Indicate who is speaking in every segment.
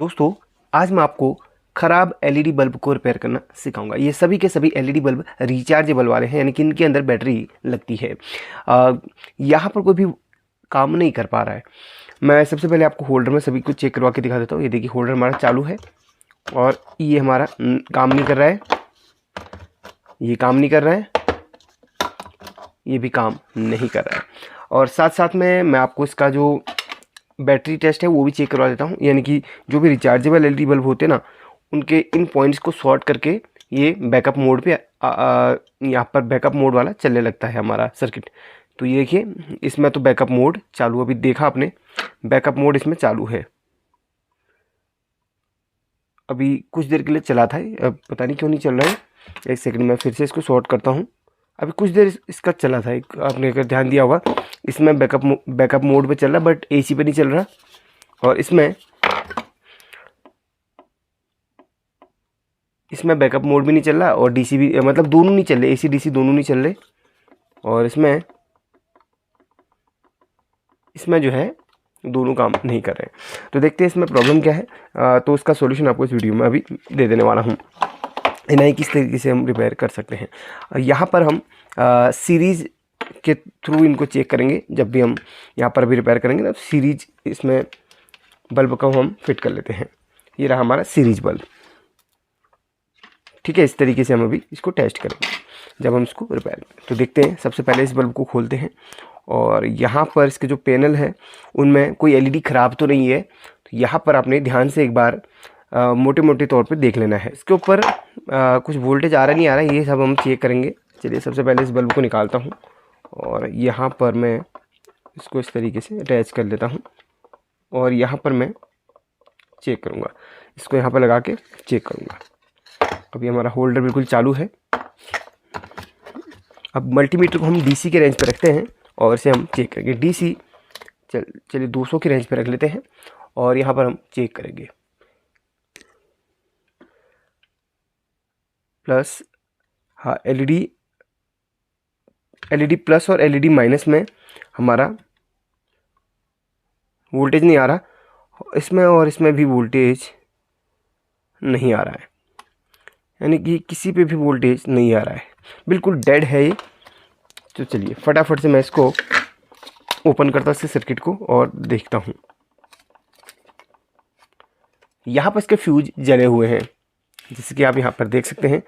Speaker 1: दोस्तों, आज मैं आपको ख़राब एलईडी बल्ब को रिपेयर करना सिखाऊंगा। ये सभी के सभी एलईडी बल्ब रिचार्जेबल वाले हैं, यानी कि इनके अंदर बैटरी लगती है। यहाँ पर कोई भी काम नहीं कर पा रहा है। मैं सबसे पहले आपको होल्डर में सभी कुछ चेक करवा के दिखा देता हूँ। ये देखिए, होल्डर हमारा चालू है और ये हमारा काम नहीं कर रहा है, ये काम नहीं कर रहा है, ये भी काम नहीं कर रहा है। और साथ साथ में मैं आपको इसका जो बैटरी टेस्ट है वो भी चेक करवा देता हूँ। यानी कि जो भी रिचार्जेबल एलईडी बल्ब होते हैं ना, उनके इन पॉइंट्स को सॉर्ट करके ये बैकअप मोड पे यहाँ पर बैकअप मोड वाला चलने लगता है हमारा सर्किट। तो ये देखिए, इसमें तो बैकअप मोड चालू, अभी देखा आपने, बैकअप मोड इसमें चालू है। अभी कुछ देर के लिए चला था, अब पता नहीं क्यों नहीं चल रहा है। एक सेकंड में फिर से इसको सॉर्ट करता हूँ। अभी कुछ देर इसका चला था, आपने अगर ध्यान दिया होगा, इसमें बैकअप मोड पे चल रहा, बट एसी पे नहीं चल रहा। और इसमें बैकअप मोड भी नहीं चल रहा और डीसी भी, मतलब दोनों नहीं चल रहे, एसी डीसी दोनों नहीं चल रहे। और इसमें जो है दोनों काम नहीं कर रहे। तो देखते हैं इसमें प्रॉब्लम क्या है। तो उसका सॉल्यूशन आपको इस वीडियो में अभी दे देने वाला हूँ, नहीं किस तरीके से हम रिपेयर कर सकते हैं। यहाँ पर हम सीरीज़ के थ्रू इनको चेक करेंगे। जब भी हम यहाँ पर भी रिपेयर करेंगे ना, तो सीरीज इसमें बल्ब को हम फिट कर लेते हैं। ये रहा हमारा सीरीज बल्ब, ठीक है। इस तरीके से हम अभी इसको टेस्ट करेंगे जब हम इसको रिपेयर करें। तो देखते हैं, सबसे पहले इस बल्ब को खोलते हैं और यहाँ पर इसके जो पैनल है उनमें कोई एलईडी ख़राब तो नहीं है। तो यहाँ पर आपने ध्यान से एक बार मोटे मोटे तौर पे देख लेना है। इसके ऊपर कुछ वोल्टेज आ रहा नहीं आ रहा, ये सब हम चेक करेंगे। चलिए, सबसे पहले इस बल्ब को निकालता हूँ और यहाँ पर मैं इसको इस तरीके से अटैच कर लेता हूँ और यहाँ पर मैं चेक करूँगा, इसको यहाँ पर लगा के चेक करूँगा। अभी हमारा होल्डर बिल्कुल चालू है। अब मल्टीमीटर को हम डीसी के रेंज पर रखते हैं और इसे हम चेक करेंगे। डीसी चलिए 200 की रेंज पर रख लेते हैं और यहाँ पर हम चेक करेंगे। प्लस, हाँ, एलईडी प्लस और एलईडी माइनस में हमारा वोल्टेज नहीं आ रहा, इसमें और इसमें भी वोल्टेज नहीं आ रहा है, यानी कि किसी पे भी वोल्टेज नहीं आ रहा है, बिल्कुल डेड है ये। तो चलिए फटाफट से मैं इसको ओपन करता हूँ, इसके सर्किट को, और देखता हूँ। यहाँ पर इसके फ्यूज जले हुए हैं, जैसे कि आप यहाँ पर देख सकते हैं।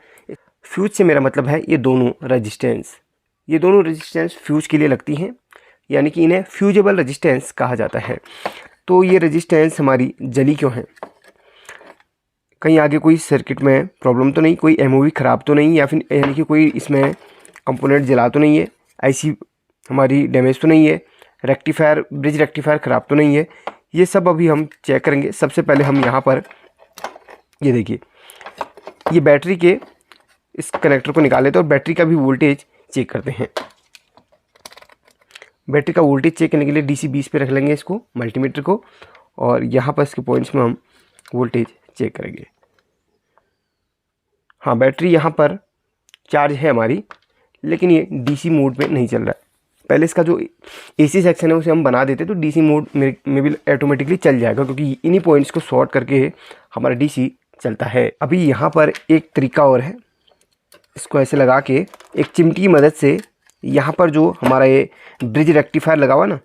Speaker 1: फ्यूज से मेरा मतलब है ये दोनों रेजिस्टेंस फ्यूज के लिए लगती हैं, यानी कि इन्हें फ्यूजेबल रेजिस्टेंस कहा जाता है। तो ये रेजिस्टेंस हमारी जली क्यों है? कहीं आगे कोई सर्किट में प्रॉब्लम तो नहीं, कोई एमओवी ख़राब तो नहीं, या फिर यानी कि कोई इसमें कंपोनेंट जला तो नहीं है, ऐसी हमारी डैमेज तो नहीं है, ब्रिज रेक्टिफायर ख़राब तो नहीं है। ये सब अभी हम चेक करेंगे। सबसे पहले हम यहाँ पर ये देखिए, ये बैटरी के इस कनेक्टर को निकाल लेते हैं और बैटरी का भी वोल्टेज चेक करते हैं। बैटरी का वोल्टेज चेक करने के लिए डीसी 20 पे रख लेंगे इसको, मल्टीमीटर को, और यहाँ पर इसके पॉइंट्स में हम वोल्टेज चेक करेंगे। हाँ, बैटरी यहाँ पर चार्ज है हमारी, लेकिन ये डीसी मोड पे नहीं चल रहा है। पहले इसका जो एसी सेक्शन है उसे हम बना देते तो डीसी मोड में भी ऑटोमेटिकली चल जाएगा, क्योंकि इन्हीं पॉइंट्स को सॉर्ट करके हमारा डीसी चलता है। अभी यहाँ पर एक तरीका और है, इसको ऐसे लगा के एक चिमटी की मदद से यहाँ पर जो हमारा ये ब्रिज रेक्टिफायर लगा हुआ ना,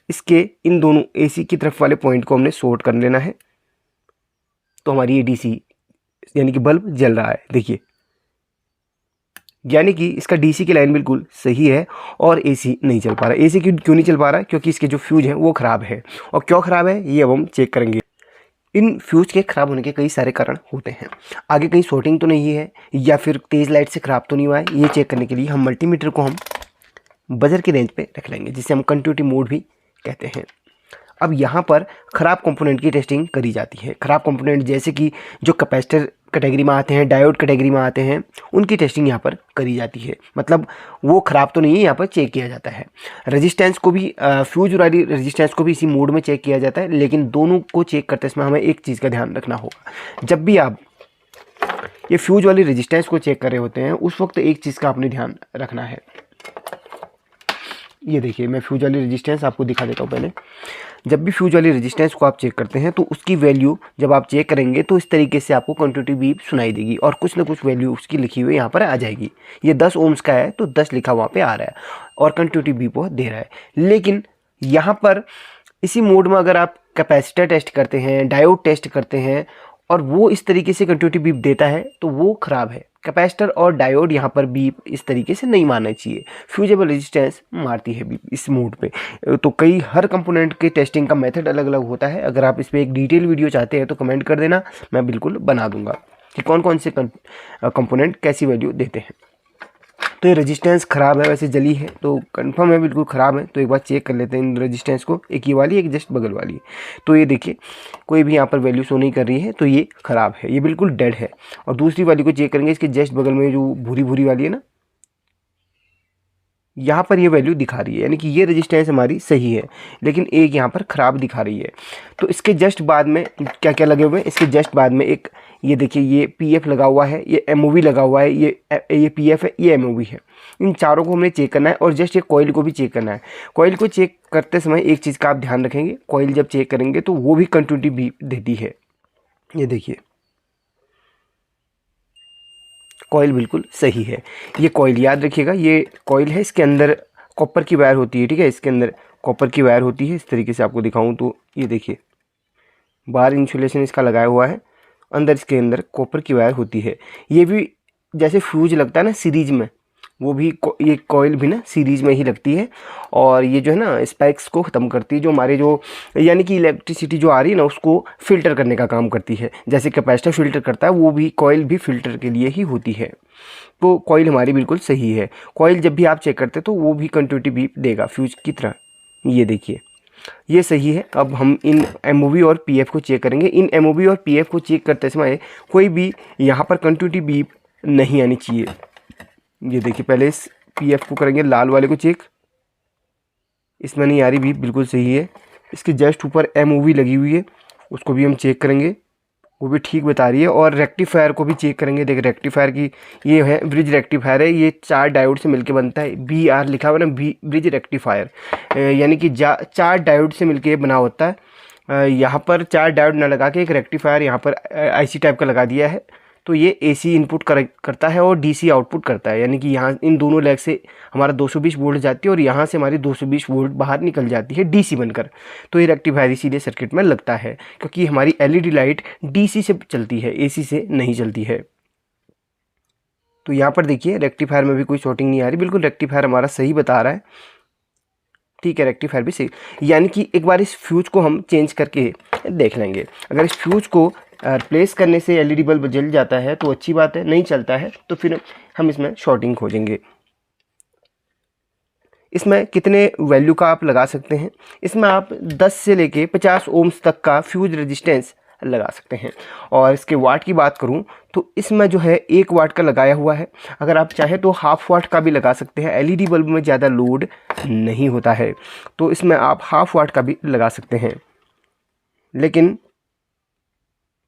Speaker 1: इसके इन दोनों एसी की तरफ वाले पॉइंट को हमने सॉर्ट कर लेना है। तो हमारी ये डीसी यानी कि बल्ब जल रहा है, देखिए, यानी कि इसका डीसी की लाइन बिल्कुल सही है और एसी नहीं चल पा रहा। एसी क्यों नहीं चल पा रहा है? क्योंकि इसके जो फ्यूज हैं वो ख़राब है। और क्यों ख़राब है ये अब हम चेक करेंगे। इन फ्यूज के ख़राब होने के कई सारे कारण होते हैं। आगे कहीं शॉर्टिंग तो नहीं है, या फिर तेज़ लाइट से ख़राब तो नहीं हुआ है। ये चेक करने के लिए हम मल्टीमीटर को हम बजर की रेंज पे रख लेंगे, जिसे हम कंटिन्यूटी मोड भी कहते हैं। अब यहाँ पर ख़राब कंपोनेंट की टेस्टिंग करी जाती है। ख़राब कंपोनेंट जैसे कि जो कैपेसिटर कैटेगरी में आते हैं, डायोड कैटेगरी में आते हैं, उनकी टेस्टिंग यहाँ पर करी जाती है। मतलब वो ख़राब तो नहीं है, यहाँ पर चेक किया जाता है। रेजिस्टेंस को भी, फ्यूज वाली रेजिस्टेंस को भी इसी मोड में चेक किया जाता है। लेकिन दोनों को चेक करते समय हमें एक चीज़ का ध्यान रखना होगा। जब भी आप ये फ्यूज वाली रेजिस्टेंस को चेक कर रहे होते हैं, उस वक्त एक चीज़ का आपने ध्यान रखना है। ये देखिए, मैं फ्यूज वाली रेजिस्टेंस आपको दिखा देता हूँ पहले। जब भी फ्यूज वाली रेजिस्टेंस को आप चेक करते हैं तो उसकी वैल्यू जब आप चेक करेंगे तो इस तरीके से आपको कंटिन्यूटी बीप सुनाई देगी और कुछ ना कुछ वैल्यू उसकी लिखी हुई यहाँ पर आ जाएगी। ये 10 ओम्स का है तो 10 लिखा वहाँ पे आ रहा है और कंटिन्यूटी बीप वो दे रहा है। लेकिन यहाँ पर इसी मोड में अगर आप कैपेसिटर टेस्ट करते हैं, डायोड टेस्ट करते हैं और वो इस तरीके से कंटिन्यूटी बीप देता है तो वो ख़राब है। कैपेसिटर और डायोड यहाँ पर बीप इस तरीके से नहीं मारना चाहिए, फ्यूजेबल रेजिस्टेंस मारती है बीप इस मोड पे। तो हर कंपोनेंट के टेस्टिंग का मेथड अलग अलग होता है। अगर आप इस पर एक डिटेल वीडियो चाहते हैं तो कमेंट कर देना, मैं बिल्कुल बना दूंगा कि कौन कौन से कंपोनेंट कैसी वैल्यू देते हैं। तो ये रेजिस्टेंस ख़राब है, वैसे जली है तो कंफर्म है बिल्कुल ख़राब है। तो एक बार चेक कर लेते हैं इन रेजिस्टेंस को, एक ये वाली एक जस्ट बगल वाली। तो ये देखिए कोई भी यहाँ पर वैल्यू शो नहीं कर रही है तो ये ख़राब है, ये बिल्कुल डेड है। और दूसरी वाली को चेक करेंगे, इसके जस्ट बगल में जो भूरी भूरी वाली है ना, यहाँ पर ये वैल्यू दिखा रही है, यानी कि ये रेजिस्टेंस हमारी सही है लेकिन एक यहाँ पर ख़राब दिखा रही है। तो इसके जस्ट बाद में क्या क्या लगे हुए हैं, इसके जस्ट बाद में एक ये देखिए ये पीएफ लगा हुआ है, ये एमओवी लगा हुआ है, ये पीएफ है, ये एमओवी है। इन चारों को हमने चेक करना है और जस्ट ये कॉइल को भी चेक करना है। कॉइल को चेक करते समय एक चीज़ का आप ध्यान रखेंगे, कॉइल जब चेक करेंगे तो वो भी कंटिन्यूटी बीप देती है। ये देखिए कॉइल बिल्कुल सही है। ये कॉइल याद रखिएगा, ये कॉइल है, इसके अंदर कॉपर की वायर होती है, ठीक है, इसके अंदर कॉपर की वायर होती है। इस तरीके से आपको दिखाऊं तो ये देखिए बाहर इंसुलेशन इसका लगाया हुआ है, अंदर इसके अंदर कॉपर की वायर होती है। ये भी जैसे फ्यूज लगता है ना सीरीज में, वो भी ये कॉइल भी ना सीरीज में ही लगती है और ये जो है ना स्पाइक्स को ख़त्म करती है, जो हमारे जो यानी कि इलेक्ट्रिसिटी जो आ रही है ना उसको फ़िल्टर करने का काम करती है। जैसे कैपेसिटर फ़िल्टर करता है वो भी कॉइल भी फ़िल्टर के लिए ही होती है। तो कॉइल हमारी बिल्कुल सही है। कॉइल जब भी आप चेक करते तो वो भी कंटिन्यूटी बीप देगा फ्यूज की तरह। ये देखिए ये सही है। अब हम इन एमओवी और पीएफ को चेक करेंगे। इन एमओवी और पीएफ को चेक करते समय कोई भी यहाँ पर कंटिन्यूटी बीप नहीं आनी चाहिए। ये देखिए पहले इस पीएफ को करेंगे, लाल वाले को चेक, इसमें नहीं आ रही बीप, बिल्कुल सही है। इसके जस्ट ऊपर एमओवी लगी हुई है, उसको भी हम चेक करेंगे, वो भी ठीक बता रही है। और रेक्टिफायर को भी चेक करेंगे। देखिए रेक्टिफायर की ये है ब्रिज रेक्टिफायर है, ये 4 डायोड से मिलके बनता है। BR लिखा हुआ ना, ब्रिज रेक्टिफायर यानी कि 4 डायोड से मिलके बना होता है। यहाँ पर 4 डायोड ना लगा के एक रेक्टिफायर यहाँ पर IC टाइप का लगा दिया है। तो ये AC इनपुट करता है और DC आउटपुट करता है, यानी कि यहाँ इन दोनों लेग से हमारा 220 वोल्ट जाती है और यहाँ से हमारी 220 वोल्ट बाहर निकल जाती है DC बनकर। तो ये रेक्टिफायर इसीलिए सर्किट में लगता है क्योंकि हमारी LED लाइट DC से चलती है, AC से नहीं चलती है। तो यहाँ पर देखिए रेक्टिफायर में भी कोई शॉर्टिंग नहीं आ रही, बिल्कुल रेक्टिफायर हमारा सही बता रहा है, ठीक है, रेक्टिफायर भी सही। यानी कि एक बार इस फ्यूज को हम चेंज करके देख लेंगे। अगर इस फ्यूज को रिप्लेस करने से LED बल्ब जल जाता है तो अच्छी बात है, नहीं चलता है तो फिर हम इसमें शॉर्टिंग खोजेंगे। इसमें कितने वैल्यू का आप लगा सकते हैं, इसमें आप 10 से लेके 50 ओम्स तक का फ्यूज रेजिस्टेंस लगा सकते हैं। और इसके वाट की बात करूं तो इसमें जो है 1 वाट का लगाया हुआ है। अगर आप चाहें तो हाफ वाट का भी लगा सकते हैं। LED बल्ब में ज़्यादा लोड नहीं होता है तो इसमें आप हाफ वाट का भी लगा सकते हैं, लेकिन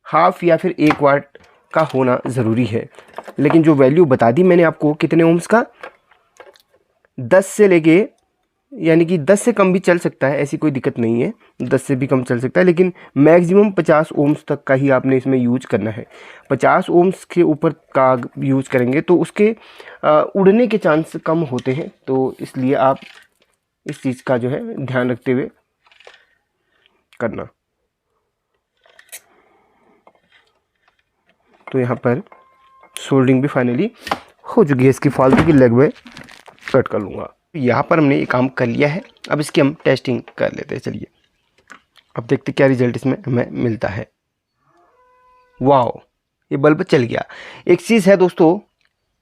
Speaker 1: हाफ या फिर 1 वाट का होना ज़रूरी है। लेकिन जो वैल्यू बता दी मैंने आपको कितने ओम्स का, 10 से लेके, यानी कि 10 से कम भी चल सकता है, ऐसी कोई दिक्कत नहीं है, 10 से भी कम चल सकता है, लेकिन मैक्सिमम 50 ओम्स तक का ही आपने इसमें यूज करना है। 50 ओम्स के ऊपर का यूज करेंगे तो उसके उड़ने के चांस कम होते हैं। तो इसलिए आप इस चीज़ का जो है ध्यान रखते हुए करना। तो यहाँ पर सोल्डरिंग भी फाइनली हो चुकी है, इसकी फालतू की लेग में कट कर लूँगा। यहाँ पर हमने ये काम कर लिया है, अब इसकी हम टेस्टिंग कर लेते हैं। चलिए अब देखते क्या रिजल्ट इसमें हमें मिलता है। वाह, ये बल्ब चल गया। एक चीज़ है दोस्तों,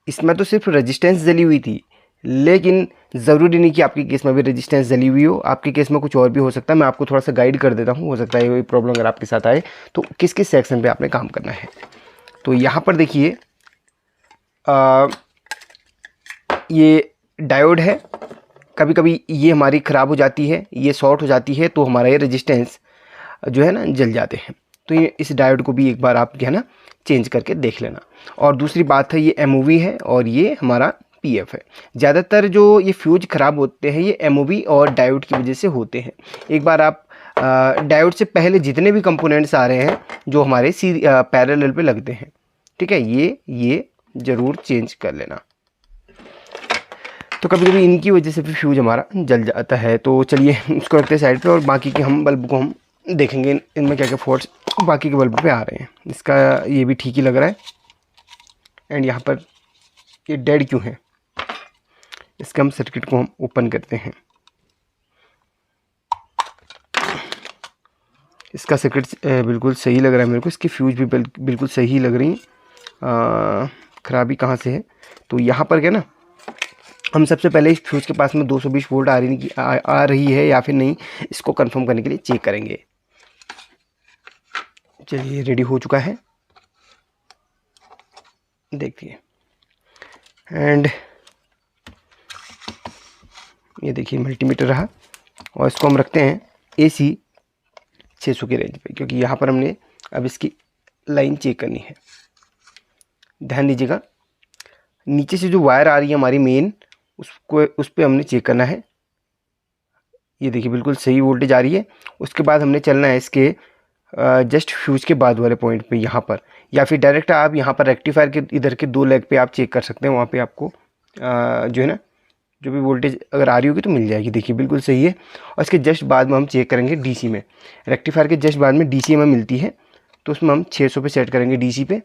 Speaker 1: इसमें तो सिर्फ रेजिस्टेंस जली हुई थी, लेकिन ज़रूरी नहीं कि आपके केस में भी रेजिस्टेंस जली हुई हो, आपके केस में कुछ और भी हो सकता है। मैं आपको थोड़ा सा गाइड कर देता हूँ, हो सकता है ये प्रॉब्लम अगर आपके साथ आए तो किस किस सेक्शन पे आपने काम करना है। तो यहाँ पर देखिए ये डायोड है, कभी कभी ये हमारी ख़राब हो जाती है, ये शॉर्ट हो जाती है तो हमारा ये रेजिस्टेंस जो है ना जल जाते हैं। तो ये इस डायोड को भी एक बार आप जो है ना चेंज करके देख लेना। और दूसरी बात है ये एमओवी है और ये हमारा पीएफ है। ज़्यादातर जो ये फ्यूज ख़राब होते हैं ये एमओवी और डायोड की वजह से होते हैं। एक बार आप डायोड से पहले जितने भी कंपोनेंट्स आ रहे हैं जो हमारे पैरेलल पे लगते हैं, ठीक है, ये ज़रूर चेंज कर लेना। तो कभी कभी इनकी वजह से भी फ्यूज हमारा जल जाता है। तो चलिए इसको रखते हैं साइड पे और बाकी के हम बल्ब को हम देखेंगे इनमें क्या क्या फॉल्ट्स बाकी के बल्ब पे आ रहे हैं। इसका ये भी ठीक ही लग रहा है। एंड यहाँ पर ये डेड क्यों है, इसका हम सर्किट को हम ओपन करते हैं। इसका सर्किट बिल्कुल सही लग रहा है मेरे को, इसकी फ्यूज भी बिल्कुल सही लग रही है। खराबी कहाँ से है, तो यहाँ पर क्या ना, हम सबसे पहले इस फ्यूज के पास में 220 वोल्ट आ रही है या फिर नहीं, इसको कंफर्म करने के लिए चेक करेंगे। चलिए रेडी हो चुका है, देखिए। एंड ये देखिए मल्टीमीटर रहा और इसको हम रखते हैं AC 600 की रेंज पे, क्योंकि यहाँ पर हमने अब इसकी लाइन चेक करनी है। ध्यान दीजिएगा, नीचे से जो वायर आ रही है हमारी मेन, उस पर हमने चेक करना है। ये देखिए बिल्कुल सही वोल्टेज आ रही है। उसके बाद हमने चलना है इसके जस्ट फ्यूज के बाद वाले पॉइंट पे यहाँ पर, या फिर डायरेक्ट आप यहाँ पर रेक्टिफायर के इधर के 2 लेग पे आप चेक कर सकते हैं। वहाँ पे आपको जो है ना, जो भी वोल्टेज अगर आ रही होगी तो मिल जाएगी। देखिए बिल्कुल सही है। और इसके जस्ट बाद में हम चेक करेंगे DC में, रेक्टिफायर के जस्ट बाद में DC में मिलती है, तो उसमें हम 600 पे सेट करेंगे DC पे।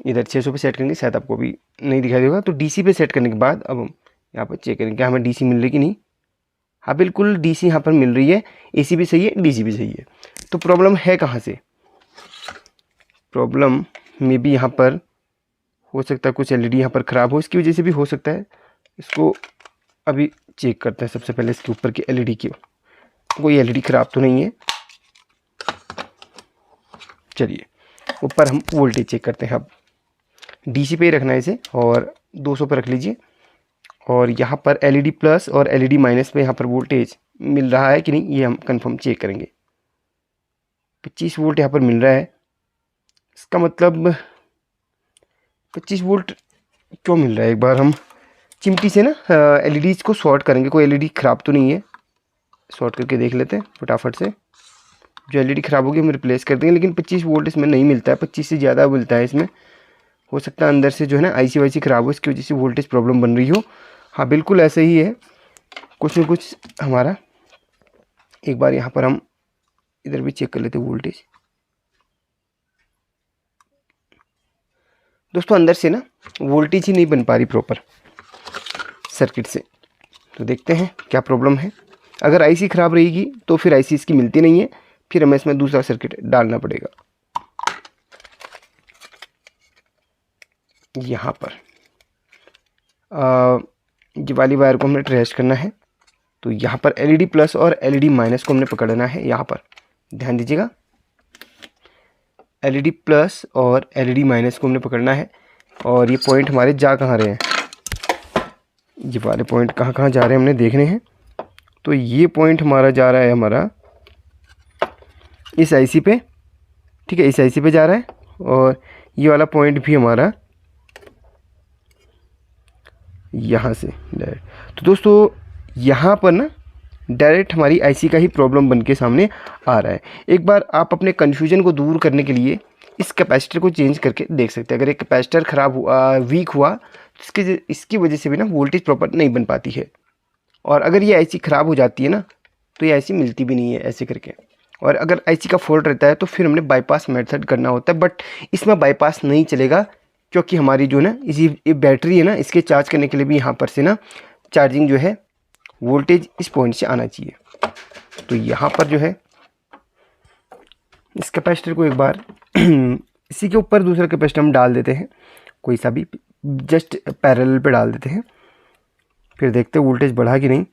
Speaker 1: इधर 600 पे सेट करेंगे, शायद आपको भी नहीं दिखाई देगा। तो DC पे सेट करने के बाद अब हम यहाँ पर चेक करेंगे क्या हमें DC मिल रही कि नहीं। हाँ बिल्कुल DC यहाँ पर मिल रही है, AC भी सही है, DC भी सही है। तो प्रॉब्लम है कहाँ से, प्रॉब्लम में भी यहाँ पर हो सकता है कुछ LED यहाँ पर ख़राब हो, इसकी वजह से भी हो सकता है। इसको अभी चेक करते हैं सबसे पहले इसके ऊपर की LED की, कोई LED ख़राब तो नहीं है। चलिए ऊपर हम वोल्टेज चेक करते हैं। अब DC पे ही रखना है इसे और 200 पर रख लीजिए। और यहाँ पर LED प्लस और LED माइनस पे यहाँ पर वोल्टेज मिल रहा है कि नहीं, ये हम कंफर्म चेक करेंगे। 25 वोल्ट यहाँ पर मिल रहा है, इसका मतलब 25 वोल्ट क्यों मिल रहा है। एक बार हम चिमटी से ना LEDs को शॉर्ट करेंगे, कोई LED ख़राब तो नहीं है। शॉर्ट करके देख लेते हैं फटाफट से, जो LED ख़राब होगी हम रिप्लेस कर देंगे। लेकिन 25 वोल्ट इसमें नहीं मिलता है, 25 से ज़्यादा मिलता है इसमें। हो सकता है अंदर से जो है ना IC वाईसी ख़राब हो, इसकी वजह से वोल्टेज प्रॉब्लम बन रही हो। हाँ बिल्कुल ऐसा ही है, कुछ न कुछ हमारा। एक बार यहाँ पर हम इधर भी चेक कर लेते हैं वोल्टेज। दोस्तों अंदर से ना वोल्टेज ही नहीं बन पा रही प्रॉपर सर्किट से। तो देखते हैं क्या प्रॉब्लम है। अगर IC ख़राब रहेगी तो फिर IC इसकी मिलती नहीं है, फिर हमें इसमें दूसरा सर्किट डालना पड़ेगा। यहाँ पर ये वाली वायर को हमने ट्रेस करना है। तो यहाँ पर LED प्लस और LED माइनस को हमने पकड़ना है। यहाँ पर ध्यान दीजिएगा, LED प्लस और LED माइनस को हमने पकड़ना है। और ये पॉइंट हमारे जा कहाँ रहे हैं, ये वाले पॉइंट कहाँ कहाँ जा रहे हैं हमने देखने हैं। तो ये पॉइंट हमारा जा रहा है हमारा इस IC पे, ठीक है, इस IC पे जा रहा है। और ये वाला पॉइंट भी हमारा यहाँ से डायरेक्ट। तो दोस्तों यहाँ पर ना डायरेक्ट हमारी IC का ही प्रॉब्लम बन के सामने आ रहा है। एक बार आप अपने कन्फ्यूजन को दूर करने के लिए इस कैपेसिटर को चेंज करके देख सकते हैं। अगर एक कैपेसिटर ख़राब हुआ, वीक हुआ, तो इसकी वजह से भी ना वोल्टेज प्रॉपर नहीं बन पाती है। और अगर ये IC ख़राब हो जाती है ना, तो ये IC मिलती भी नहीं है ऐसे करके। और अगर IC का फॉल्ट रहता है तो फिर हमने बाईपास मेथड करना होता है। बट इसमें बाईपास नहीं चलेगा, क्योंकि हमारी जो ना ये बैटरी है ना, इसके चार्ज करने के लिए भी यहाँ पर से ना चार्जिंग जो है वोल्टेज इस पॉइंट से आना चाहिए। तो यहाँ पर जो है इस कैपेसिटर को एक बार इसी के ऊपर दूसरा कैपेसिटर हम डाल देते हैं, कोई सा भी जस्ट पैरेलल पे डाल देते हैं। फिर देखते हैं वोल्टेज बढ़ा कि नहीं।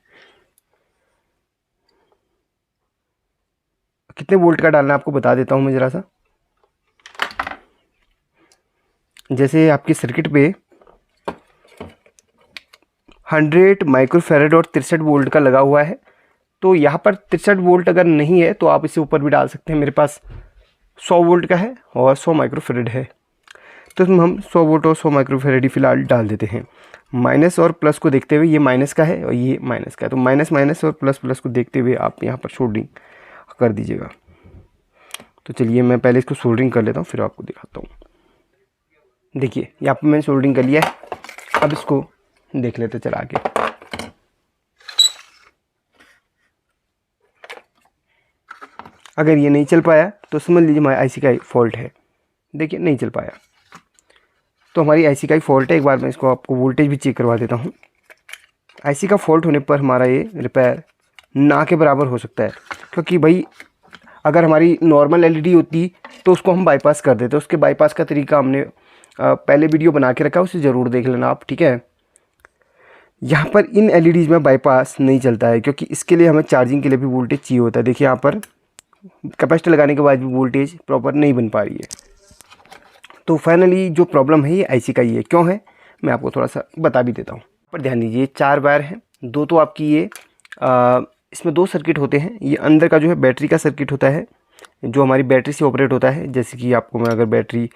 Speaker 1: कितने वोल्ट का डालना है आपको बता देता हूँ मैं ज़रा सा। जैसे आपके सर्किट पे 100 माइक्रोफैरड और 63 वोल्ट का लगा हुआ है, तो यहाँ पर 63 वोल्ट अगर नहीं है तो आप इसे ऊपर भी डाल सकते हैं। मेरे पास 100 वोल्ट का है और 100 माइक्रोफैरड है, तो इसमें हम 100 वोल्ट और 100 माइक्रोफैरड ही फिलहाल डाल देते हैं। माइनस और प्लस को देखते हुए, ये माइनस का है और ये माइनस का है, तो माइनस माइनस और प्लस प्लस को देखते हुए आप यहाँ पर शोल्डिंग कर दीजिएगा। तो चलिए मैं पहले इसको सोल्डरिंग कर लेता हूँ, फिर आपको दिखाता हूँ। देखिए यहाँ पर मैंने सोल्डरिंग कर लिया है। अब इसको देख लेते चला के। अगर ये नहीं चल पाया तो समझ लीजिए हमारे आईसी का फॉल्ट है। देखिए नहीं चल पाया तो हमारी आईसी का ही फॉल्ट है। एक बार मैं इसको आपको वोल्टेज भी चेक करवा देता हूँ। आईसी का फॉल्ट होने पर हमारा ये रिपेयर ना के बराबर हो सकता है, क्योंकि भाई अगर हमारी नॉर्मल एलईडी होती तो उसको हम बाईपास कर देते। उसके बाईपास का तरीका हमने पहले वीडियो बना के रखा है, उसे ज़रूर देख लेना आप, ठीक है। यहाँ पर इन एलईडीज़ में बाईपास नहीं चलता है, क्योंकि इसके लिए हमें चार्जिंग के लिए भी वोल्टेज चाहिए होता है। देखिए यहाँ पर कैपेसिटर लगाने के बाद भी वोल्टेज प्रॉपर नहीं बन पा रही है। तो फाइनली जो प्रॉब्लम है ये आईसी का ही है। क्यों है मैं आपको थोड़ा सा बता भी देता हूँ। पर ध्यान दीजिए 4 वायर हैं, 2 तो आपकी ये इसमें 2 सर्किट होते हैं। ये अंदर का जो है बैटरी का सर्किट होता है, जो हमारी बैटरी से ऑपरेट होता है। जैसे कि आपको मैं अगर बैटरी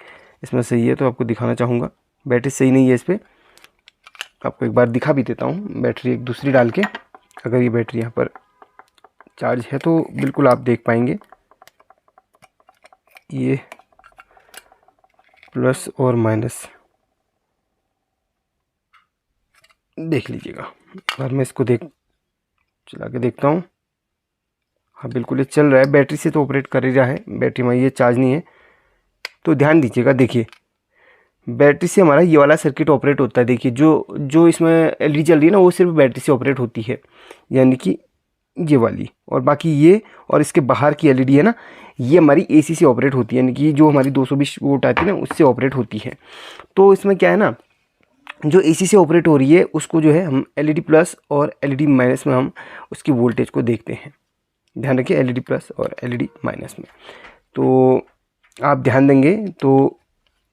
Speaker 1: इसमें सही है तो आपको दिखाना चाहूँगा। बैटरी सही नहीं है इस पर, आपको एक बार दिखा भी देता हूँ बैटरी एक दूसरी डाल के। अगर ये बैटरी यहाँ पर चार्ज है तो बिल्कुल आप देख पाएंगे ये प्लस और माइनस देख लीजिएगा। एक बार मैं इसको चला के देखता हूँ। हाँ बिल्कुल ये चल रहा है, बैटरी से तो ऑपरेट कर ही रहा है। बैटरी में ये चार्ज नहीं है तो ध्यान दीजिएगा। देखिए बैटरी से हमारा ये वाला सर्किट ऑपरेट होता है। देखिए जो इसमें एलईडी चल रही है ना वो सिर्फ बैटरी से ऑपरेट होती है, यानी कि ये वाली। और बाकी ये और इसके बाहर की एलईडी है ना, ये हमारी एसी से ऑपरेट होती है, यानी कि जो हमारी 220 वोल्ट आती है ना उससे ऑपरेट होती है। तो इसमें क्या है ना, जो एसी से ऑपरेट हो रही है उसको जो है हम एलईडी प्लस और एलईडी माइनस में हम उसकी वोल्टेज को देखते हैं। ध्यान रखिए एलईडी प्लस और एलईडी माइनस में। तो आप ध्यान देंगे तो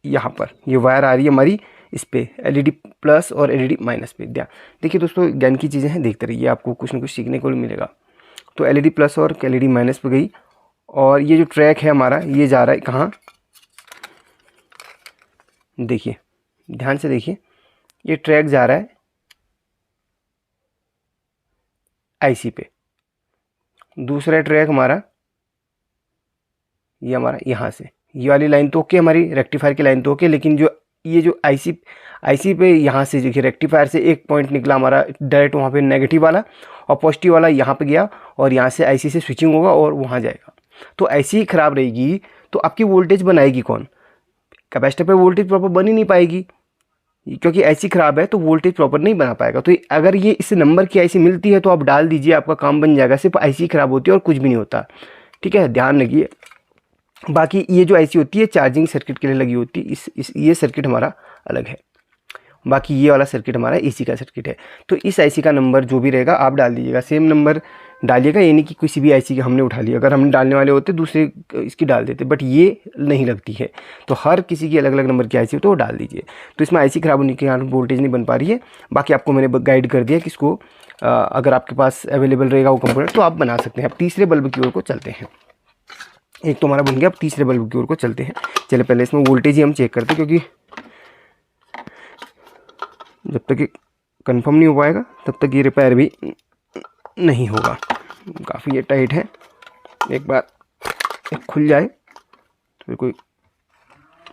Speaker 1: यहाँ पर ये वायर आ रही है हमारी इस पे एलईडी प्लस और एलईडी माइनस पे। देखिए दोस्तों ज्ञान की चीज़ें हैं, देखते रहिए, आपको कुछ ना कुछ सीखने को मिलेगा। तो एलईडी प्लस और एलईडी माइनस पे गई, और ये जो ट्रैक है हमारा ये जा रहा है कहाँ, देखिए ध्यान से देखिए, ये ट्रैक जा रहा है आईसी पे। दूसरा ट्रैक हमारा ये हमारा यहाँ से, ये वाली लाइन तो ओके, हमारी रेक्टिफायर की लाइन तो ओके, लेकिन जो ये जो आईसी पे यहाँ से देखिए रेक्टिफायर से एक पॉइंट निकला हमारा डायरेक्ट वहाँ पे नेगेटिव वाला, और पॉजिटिव वाला यहाँ पे गया, और यहाँ से आईसी से स्विचिंग होगा और वहाँ जाएगा। तो आईसी ही ख़राब रहेगी तो आपकी वोल्टेज बनाएगी कौन? कैपेसिटर पे वोल्टेज प्रॉपर बन ही नहीं पाएगी, क्योंकि आईसी ख़राब है तो वोल्टेज प्रॉपर नहीं बना पाएगा। तो अगर ये इस नंबर की आईसी मिलती है तो आप डाल दीजिए, आपका काम बन जाएगा। सिर्फ आईसी ख़राब होती है और कुछ भी नहीं होता, ठीक है, ध्यान रखिए। बाकी ये जो आईसी होती है चार्जिंग सर्किट के लिए लगी होती है, ये सर्किट हमारा अलग है। बाकी ये वाला सर्किट हमारा एसी का सर्किट है। तो इस आईसी का नंबर जो भी रहेगा आप डाल दीजिएगा, सेम नंबर डालिएगा, ये नहीं कि किसी भी आईसी का हमने उठा लिया। अगर हम डालने वाले होते दूसरे इसकी डाल देते, बट ये नहीं लगती है। तो हर किसी की अलग अलग नंबर की आईसी हो तो वो डाल दीजिए। तो इसमें आईसी ख़राब होने के कारण वोल्टेज नहीं बन पा रही है। बाकी आपको मैंने गाइड कर दिया कि इसको अगर आपके पास अवेलेबल रहेगा वो कंपोनेंट तो आप बना सकते हैं। अब तीसरे बल्ब की ओर को चलते हैं। एक तो हमारा बन गया, अब तीसरे बल्ब की ओर को चलते हैं। चलिए पहले इसमें वोल्टेज ही हम चेक करते हैं, क्योंकि जब तक ये कंफर्म नहीं हो पाएगा तब तक ये रिपेयर भी नहीं होगा। काफ़ी ये टाइट है, एक बार एक खुल जाए तो फिर कोई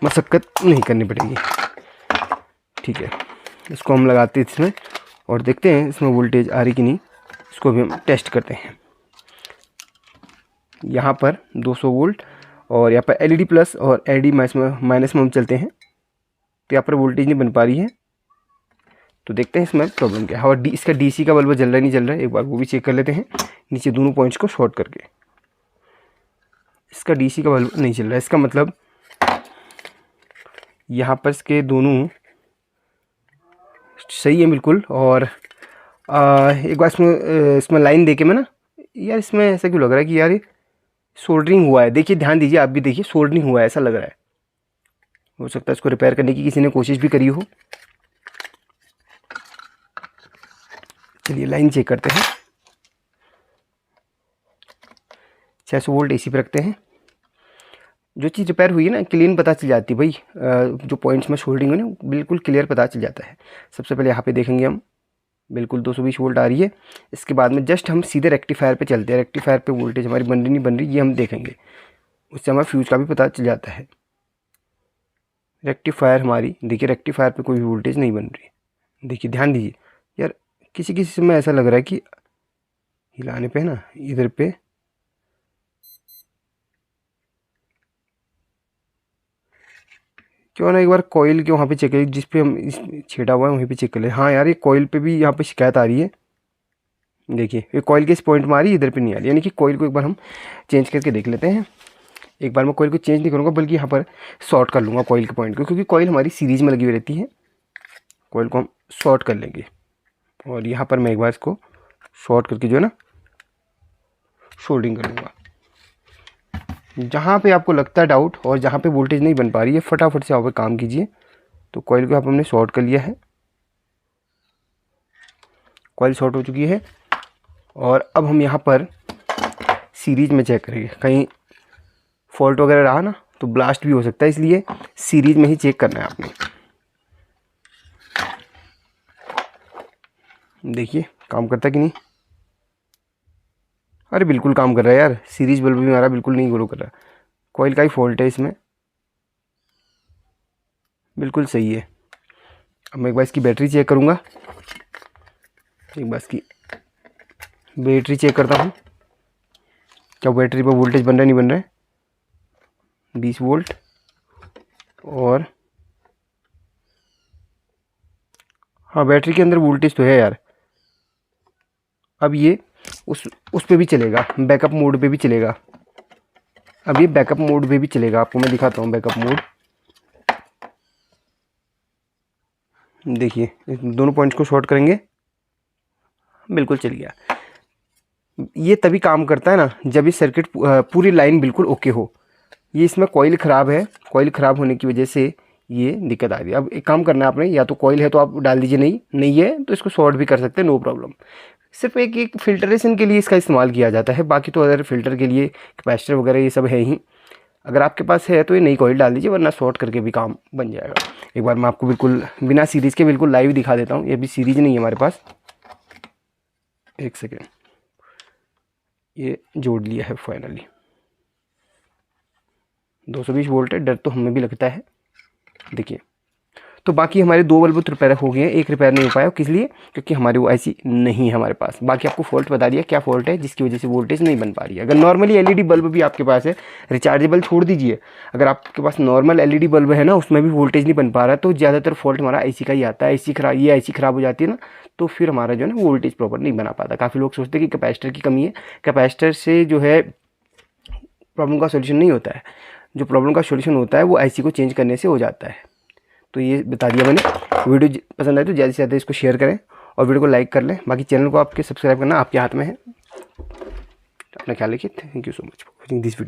Speaker 1: मशक्क़त नहीं करनी पड़ेगी, ठीक है। इसको हम लगाते हैं इसमें और देखते हैं इसमें वोल्टेज आ रही कि नहीं। इसको भी हम टेस्ट करते हैं। यहाँ पर 200 वोल्ट और यहाँ पर एलईडी प्लस और एलईडी माइनस में हम चलते हैं, तो यहाँ पर वोल्टेज नहीं बन पा रही है। तो देखते हैं इसमें प्रॉब्लम क्या है। और इसका डीसी का बल्ब जल रहा है नहीं जल रहा है, एक बार वो भी चेक कर लेते हैं नीचे दोनों पॉइंट्स को शॉर्ट करके। इसका डीसी का बल्ब नहीं चल रहा है, इसका मतलब यहाँ पर इसके दोनों सही है बिल्कुल। और एक बार इसमें लाइन देके मैं ना, यार इसमें ऐसा क्यों लग रहा है कि यार ये सोल्डरिंग हुआ है। देखिए ध्यान दीजिए, आप भी देखिए सोल्डरिंग हुआ है ऐसा लग रहा है। हो सकता है इसको रिपेयर करने की किसी ने कोशिश भी करी हो। चलिए लाइन चेक करते हैं। 600 वोल्ट एसी पे रखते हैं। जो चीज़ रिपेयर हुई है ना क्लीन पता चल जाती है भाई, जो पॉइंट्स में सोल्डरिंग है ना बिल्कुल क्लियर पता चल जाता है। सबसे पहले यहाँ पे देखेंगे हम बिल्कुल 220 वोल्ट आ रही है। इसके बाद में जस्ट हम सीधे रेक्टिफायर पे चलते हैं। रेक्टिफायर पे वोल्टेज हमारी बन रही नहीं बन रही ये हम देखेंगे, उससे हमारा फ्यूज़ का भी पता चल जाता है। रेक्टिफायर हमारी देखिए, रेक्टिफायर पे कोई भी वोल्टेज नहीं बन रही है। देखिए ध्यान दीजिए यार, किसी किसी समय ऐसा लग रहा है कि हिलाने पे ना इधर पे क्यों ना एक बार कॉइल के वहाँ पे चेक करें, जिस पे हम इस छेड़ा हुआ है वहीं पे चेक कर ले। हाँ यार, ये कॉइल पे भी यहाँ पे शिकायत आ रही है। देखिए ये कॉइल के इस पॉइंट में आ रही है, इधर पे नहीं आ रही, यानी कि कॉइल को एक बार हम चेंज करके देख लेते हैं। एक बार मैं कॉइल को चेंज नहीं करूँगा, बल्कि यहाँ पर शॉर्ट कर लूँगा कॉइल के पॉइंट को, क्योंकि कॉइल हमारी सीरीज में लगी हुई रहती है। कॉइल को हम शॉर्ट कर लेंगे और यहाँ पर मैं एक बार इसको शॉर्ट करके जो है ना सोल्डिंग कर लूँगा। जहाँ पे आपको लगता है डाउट और जहाँ पे वोल्टेज नहीं बन पा रही है, फटाफट से आप पे काम कीजिए। तो कॉइल को यहाँ पर हमने शॉर्ट कर लिया है, कॉइल शॉर्ट हो चुकी है। और अब हम यहाँ पर सीरीज में चेक करेंगे, कहीं फॉल्ट वगैरह रहा ना तो ब्लास्ट भी हो सकता है, इसलिए सीरीज में ही चेक करना है आपने। देखिए काम करता है कि नहीं। अरे बिल्कुल काम कर रहा है यार, सीरीज बल्ब भी हमारा बिल्कुल नहीं ग्लो कर रहा। कॉइल का ही फॉल्ट है इसमें, बिल्कुल सही है। अब मैं एक बार इसकी बैटरी चेक करूँगा, एक बार इसकी बैटरी चेक करता हूँ, क्या बैटरी पर वोल्टेज बन रहा है नहीं बन रहा है। 20 वोल्ट और हाँ, बैटरी के अंदर वोल्टेज तो है यार। अब ये उस पे भी चलेगा, बैकअप मोड पे भी चलेगा। अब ये बैकअप मोड पे भी चलेगा, आपको मैं दिखाता हूँ बैकअप मोड। देखिए दोनों पॉइंट्स को शॉर्ट करेंगे, बिल्कुल चल गया। ये तभी काम करता है ना जब ये सर्किट पूरी लाइन बिल्कुल ओके हो। ये इसमें कॉइल ख़राब है, कॉइल ख़राब होने की वजह से ये दिक्कत आ रही है। अब एक काम करना है आपने, या तो कॉइल है तो आप डाल दीजिए, नहीं है तो इसको शॉर्ट भी कर सकते हैं, नो प्रॉब्लम। सिर्फ एक फिल्टरेशन के लिए इसका इस्तेमाल किया जाता है, बाकी तो अदर फिल्टर के लिए कैपेसिटर वगैरह ये सब है ही। अगर आपके पास है तो ये नई कॉइल डाल दीजिए, वरना शॉर्ट करके भी काम बन जाएगा। एक बार मैं आपको बिल्कुल बिना सीरीज़ के बिल्कुल लाइव दिखा देता हूँ। ये भी सीरीज़ नहीं है हमारे पास, एक सेकेंड, ये जोड़ लिया है फाइनली। 220 वोल्ट है, डर तो हमें भी लगता है। देखिए तो बाकी हमारे 2 बल्ब तो रिपेयर हो गए हैं, एक रिपेयर नहीं हो पाया, किस लिए, क्योंकि हमारी वो ऐसी नहीं है हमारे पास। बाकी आपको फॉल्ट बता दिया क्या फॉल्ट है जिसकी वजह से वोल्टेज नहीं बन पा रही है। अगर नॉर्मली एलईडी बल्ब भी आपके पास है, रिचार्जेबल छोड़ दीजिए, अगर आपके पास नॉर्मल एलईडी बल्ब है ना, उसमें भी वोल्टेज नहीं बन पा रहा है, तो ज़्यादातर फॉल्ट हमारा आईसी का ही आता है। आईसी खराब हो जाती है ना, तो फिर हमारा जो है ना वोल्टेज प्रॉपर नहीं बना पाता। काफ़ी लोग सोचते हैं कि कैपेसिटर की कमी है, कैपेसिटर से जो है प्रॉब्लम का सोल्यूशन नहीं होता है। जो प्रॉब्लम का सोल्यूशन होता है वो आईसी को चेंज करने से हो जाता है। तो ये बता दिया मैंने। वीडियो पसंद आए तो ज़्यादा से ज़्यादा इसको शेयर करें और वीडियो को लाइक कर लें। बाकी चैनल को आपके सब्सक्राइब करना आपके हाथ में है। अपना ख्याल रखिए। Thank you so much for watching this video.